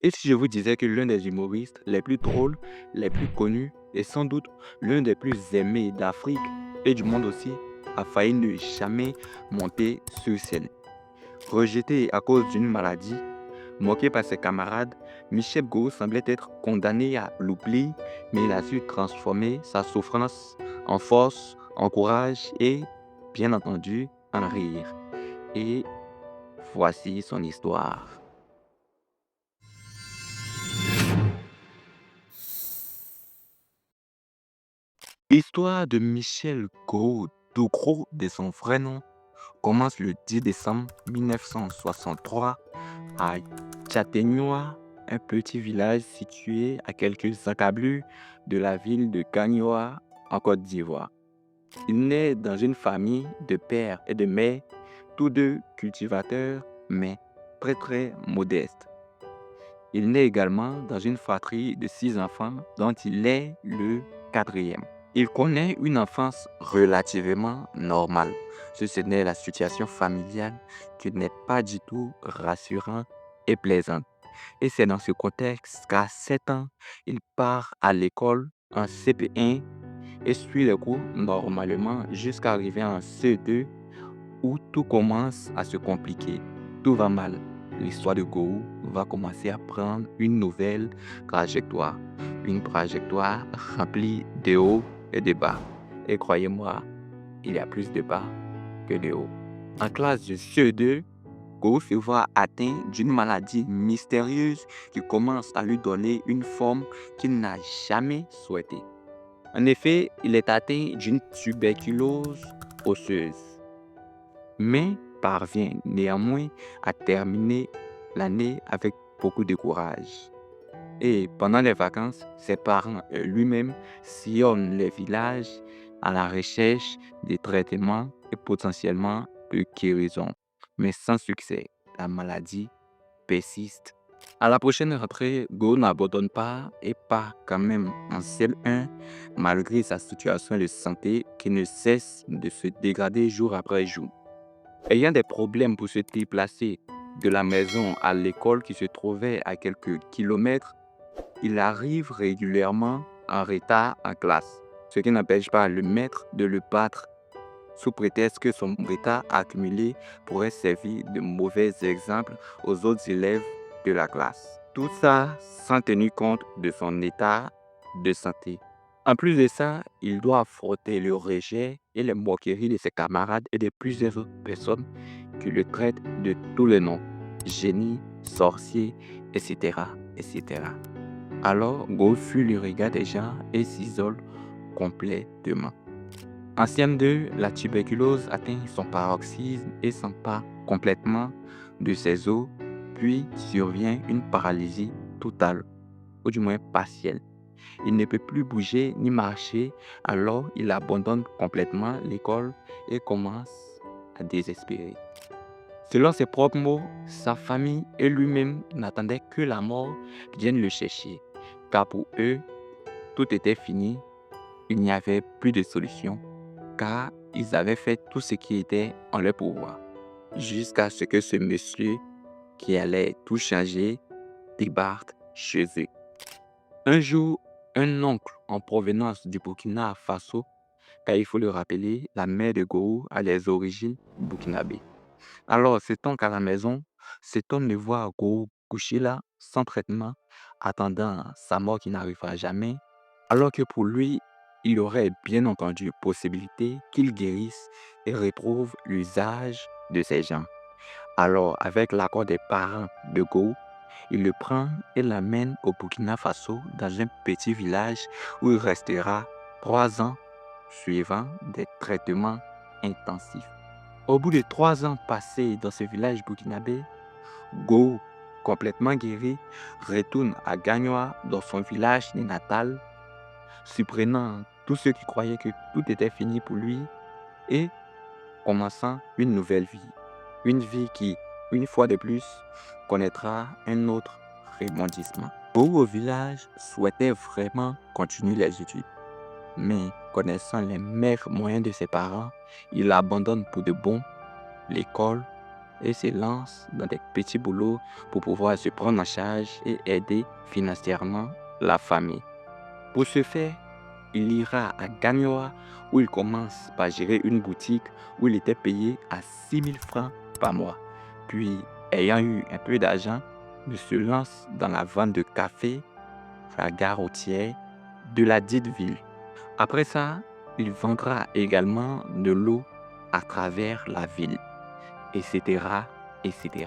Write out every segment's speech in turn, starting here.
Et si je vous disais que l'un des humoristes les plus drôles, les plus connus et sans doute l'un des plus aimés d'Afrique et du monde aussi a failli ne jamais monter sur scène. Rejeté à cause d'une maladie, moqué par ses camarades, Michel Gros semblait être condamné à l'oubli, mais il a su transformer sa souffrance en force, en courage et, bien entendu, en rire. Et voici son histoire. L'histoire de Michel Gros, tout gros de son vrai nom, commence le 10 décembre 1963 à Tchadénois, un petit village situé à quelques encablures de la ville de Gagnoa en Côte d'Ivoire. Il naît dans une famille de père et de mère, tous deux cultivateurs, mais très très modestes. Il naît également dans une fratrie de 6 enfants dont il est le quatrième. Il connaît une enfance relativement normale. Ce n'est la situation familiale qui n'est pas du tout rassurante et plaisante. Et c'est dans ce contexte qu'à 7 ans, il part à l'école en CP1 et suit les cours normalement jusqu'à arriver en CE2 où tout commence à se compliquer. Tout va mal. L'histoire de Gou va commencer à prendre une nouvelle trajectoire. Une trajectoire remplie de hauts et de bas. Et croyez-moi, il y a plus de bas que de hauts. En classe de CE2, Gou se voit atteint d'une maladie mystérieuse qui commence à lui donner une forme qu'il n'a jamais souhaitée. En effet, il est atteint d'une tuberculose osseuse mais parvient néanmoins à terminer l'année avec beaucoup de courage. Et pendant les vacances, ses parents et lui-même sillonnent les villages à la recherche des traitements et potentiellement de guérison. Mais sans succès, la maladie persiste. À la prochaine rentrée, Go n'abandonne pas et part quand même en CL1 malgré sa situation de santé qui ne cesse de se dégrader jour après jour. Ayant des problèmes pour se déplacer de la maison à l'école qui se trouvait à quelques kilomètres, il arrive régulièrement en retard en classe, ce qui n'empêche pas le maître de le battre sous prétexte que son retard accumulé pourrait servir de mauvais exemple aux autres élèves de la classe. Tout ça sans tenir compte de son état de santé. En plus de ça, il doit affronter le rejet et les moqueries de ses camarades et de plusieurs autres personnes qui le traitent de tous les noms, génie, sorcier, etc. etc. Alors, Go fuit le regard des gens et s'isole complètement. En CM2, la tuberculose atteint son paroxysme et s'empare complètement de ses os, puis survient une paralysie totale, ou du moins partielle. Il ne peut plus bouger ni marcher, alors il abandonne complètement l'école et commence à désespérer. Selon ses propres mots, sa famille et lui-même n'attendaient que la mort vienne le chercher, car pour eux, tout était fini, il n'y avait plus de solution, car ils avaient fait tout ce qui était en leur pouvoir, jusqu'à ce que ce monsieur qui allait tout changer débarque chez eux. Un jour, un oncle en provenance du Burkina Faso, car il faut le rappeler, la mère de Goro a les origines burkinabées. Alors, cet oncle à la maison s'étonne de voir Goro couché là, sans traitement, attendant sa mort qui n'arrivera jamais, alors que pour lui, il y aurait bien entendu possibilité qu'il guérisse et retrouve l'usage de ses jambes. Alors, avec l'accord des parents de Go, il le prend et l'amène au Burkina Faso dans un petit village où il restera 3 ans suivant des traitements intensifs. Au bout de 3 ans passés dans ce village burkinabé, Go, complètement guéri, retourne à Gagnoa dans son village natal, surprenant tous ceux qui croyaient que tout était fini pour lui et commençant une nouvelle vie. Une vie qui, une fois de plus, connaîtra un autre rebondissement. Beaucoup au village souhaitaient vraiment continuer les études, mais connaissant les maigres moyens de ses parents, il abandonne pour de bon l'école et se lance dans des petits boulots pour pouvoir se prendre en charge et aider financièrement la famille. Pour ce faire, il ira à Gagnoa où il commence par gérer une boutique où il était payé à 6 000 francs par mois. Puis, ayant eu un peu d'argent, il se lance dans la vente de café à la gare routière de la dite ville. Après ça, il vendra également de l'eau à travers la ville, etc., etc.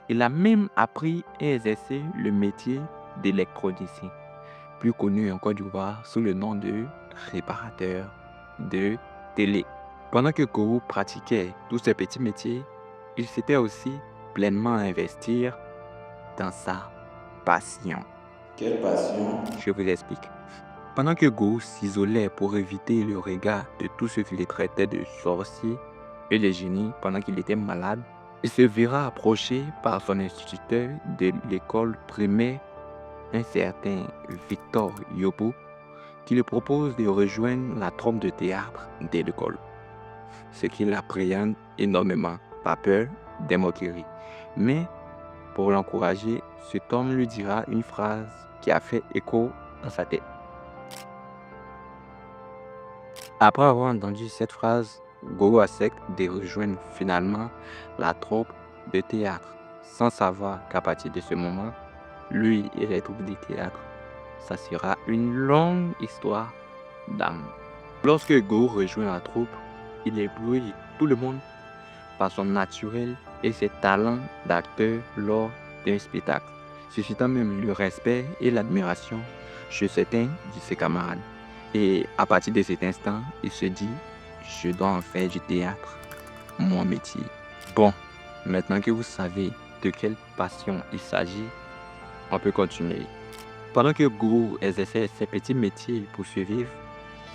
Il a même appris et exercé le métier d'électronicien, plus connu en Côte d'Ivoire sous le nom de réparateur de télé. Pendant que Goro pratiquait tous ces petits métiers, il s'était aussi pleinement investi dans sa passion. Quelle passion? Je vous explique. Pendant que Goro s'isolait pour éviter le regard de tous ceux qui les traitaient de sorciers et de génies pendant qu'il était malade, il se verra approché par son instituteur de l'école primaire, un certain Victor Yobo, qui lui propose de rejoindre la troupe de théâtre de l'école, ce qui l'appréhende énormément, par peur des moqueries. Mais pour l'encourager, cet homme lui dira une phrase qui a fait écho dans sa tête. Après avoir entendu cette phrase, Goro accepte de rejoindre finalement la troupe de théâtre, sans savoir qu'à partir de ce moment, lui et les troupes de théâtre, ça sera une longue histoire d'amour. Lorsque Goro rejoint la troupe, il éblouit tout le monde par son naturel et ses talents d'acteur lors d'un spectacle, suscitant même le respect et l'admiration chez certains de ses camarades. Et à partir de cet instant, il se dit, je dois en faire du théâtre mon métier. Bon, maintenant que vous savez de quelle passion il s'agit, on peut continuer. Pendant que Goro exerçait ses petits métiers pour survivre,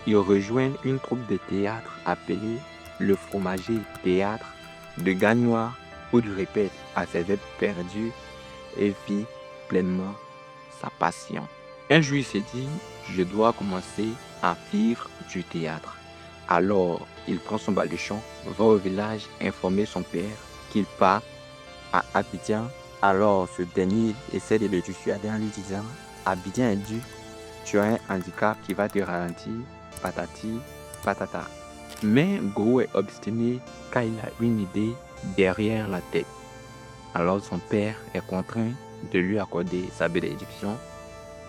il rejoint une troupe de théâtre appelée le Fromager Théâtre de Gagnoa, où il répète à ses heures perdues et vit pleinement sa passion. Un jour, il s'est dit, je dois commencer à vivre du théâtre. Alors, il prend son baluchon, va au village informer son père qu'il part à Abidjan. Alors, ce dernier essaie de le dissuader en lui disant, Abidjan est dur, tu as un handicap qui va te ralentir, patati, patata. Mais Goro est obstiné car il a une idée derrière la tête. Alors son père est contraint de lui accorder sa bénédiction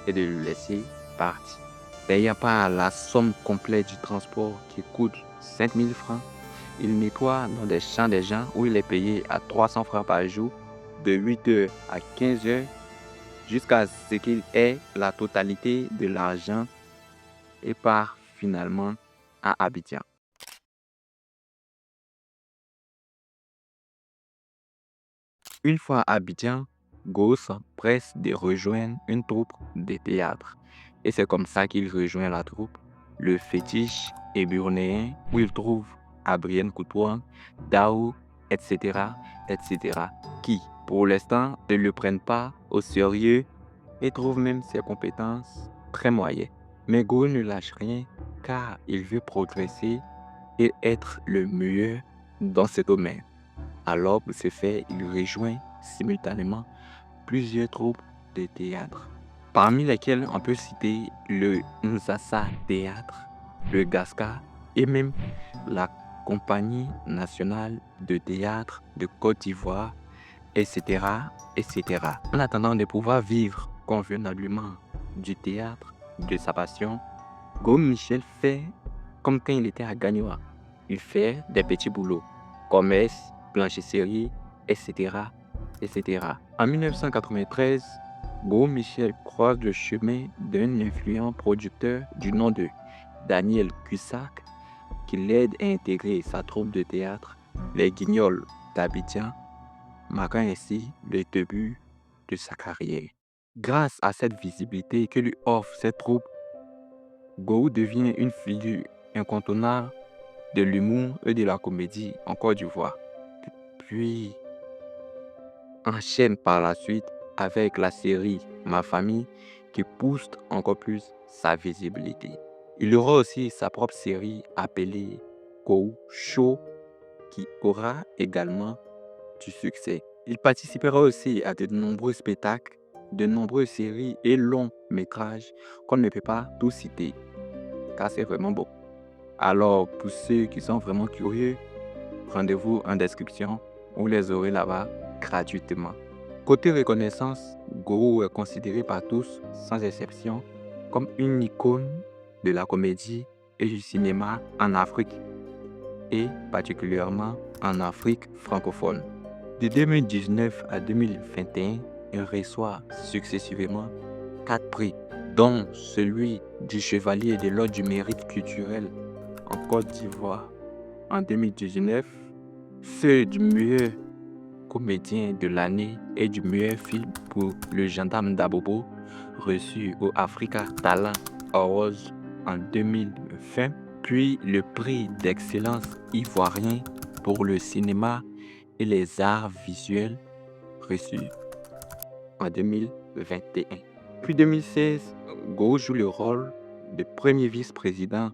et de le laisser partir. N'ayant pas la somme complète du transport qui coûte 5 000 francs, il nettoie dans des champs des gens où il est payé à 300 francs par jour, de 8h à 15h, jusqu'à ce qu'il ait la totalité de l'argent et part finalement à Abidjan. Une fois à Abidjan, Goro s'empresse de rejoindre une troupe de théâtre. Et c'est comme ça qu'il rejoint la troupe, le fétiche éburnéen, où il trouve Adrien Coutouan, Dao, etc., etc., qui, pour l'instant, ne le prennent pas au sérieux et trouvent même ses compétences très moyennes. Mais Goro ne lâche rien car il veut progresser et être le meilleur dans ce domaine. Alors, pour ce faire, il rejoint simultanément plusieurs troupes de théâtre, parmi lesquelles on peut citer le Nzassa Théâtre, le Gasca et même la Compagnie nationale de théâtre de Côte d'Ivoire, etc., etc. En attendant de pouvoir vivre convenablement du théâtre, de sa passion, Goro Michel fait comme quand il était à Gagnoa. Il fait des petits boulots, commerce, blanchisserie, etc., etc. En 1993, Goro Michel croise le chemin d'un influent producteur du nom de Daniel Cussac qui l'aide à intégrer sa troupe de théâtre, Les Guignols d'Abidjan, marquant ainsi le début de sa carrière. Grâce à cette visibilité que lui offre cette troupe, Goro devient une figure incontournable de l'humour et de la comédie en Côte d'Ivoire. Puis enchaîne par la suite avec la série Ma famille qui booste encore plus sa visibilité. Il aura aussi sa propre série appelée Go Show qui aura également du succès. Il participera aussi à de nombreux spectacles, de nombreuses séries et longs métrages qu'on ne peut pas tous citer, car c'est vraiment beau. Alors, pour ceux qui sont vraiment curieux, rendez-vous en description, vous les aurez là-bas gratuitement. Côté reconnaissance, Guru est considéré par tous, sans exception, comme une icône de la comédie et du cinéma en Afrique, et particulièrement en Afrique francophone. De 2019 à 2021, il reçoit successivement 4 prix, dont celui du Chevalier de l'Ordre du Mérite culturel en Côte d'Ivoire en 2019, ceux du meilleur comédien de l'année et du meilleur film pour Le Gendarme d'Abobo, reçu au Africa Talent Awards en 2020, puis le prix d'excellence ivoirien pour le cinéma et les arts visuels, reçu en 2021. Puis 2016, Go joue le rôle de premier vice-président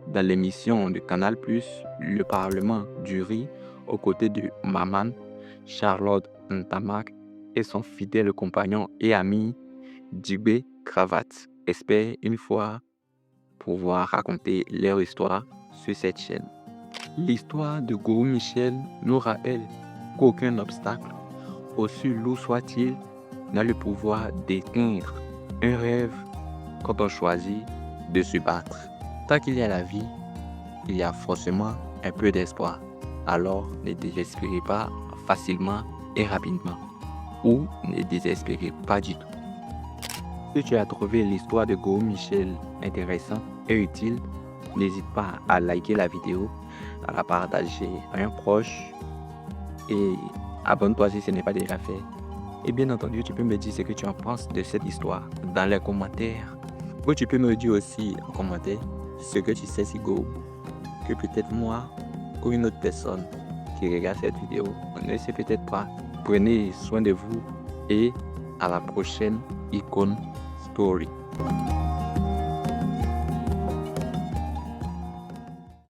dans l'émission de Canal+, Le Parlement du Riz, aux côtés de Maman, Charlotte Ntamak et son fidèle compagnon et ami Djibé Cravate. Espère une fois pouvoir raconter leur histoire sur cette chaîne. L'histoire de Guru Michel nous rappelle qu'aucun obstacle, aussi lourd soit-il, n'a le pouvoir d'éteindre un rêve quand on choisit de se battre. Tant qu'il y a la vie, il y a forcément un peu d'espoir. Alors ne désespérez pas facilement et rapidement, ou ne désespérez pas du tout. Si tu as trouvé l'histoire de Guru Michel intéressante et utile, n'hésite pas à liker la vidéo, à la partager à un proche et abonne-toi si ce n'est pas déjà fait. Et bien entendu, tu peux me dire ce que tu en penses de cette histoire dans les commentaires. Ou tu peux me dire aussi en commentaire ce que tu sais si Go, que peut-être moi ou une autre personne qui regarde cette vidéo ne sait peut-être pas. Prenez soin de vous et à la prochaine Icon Story.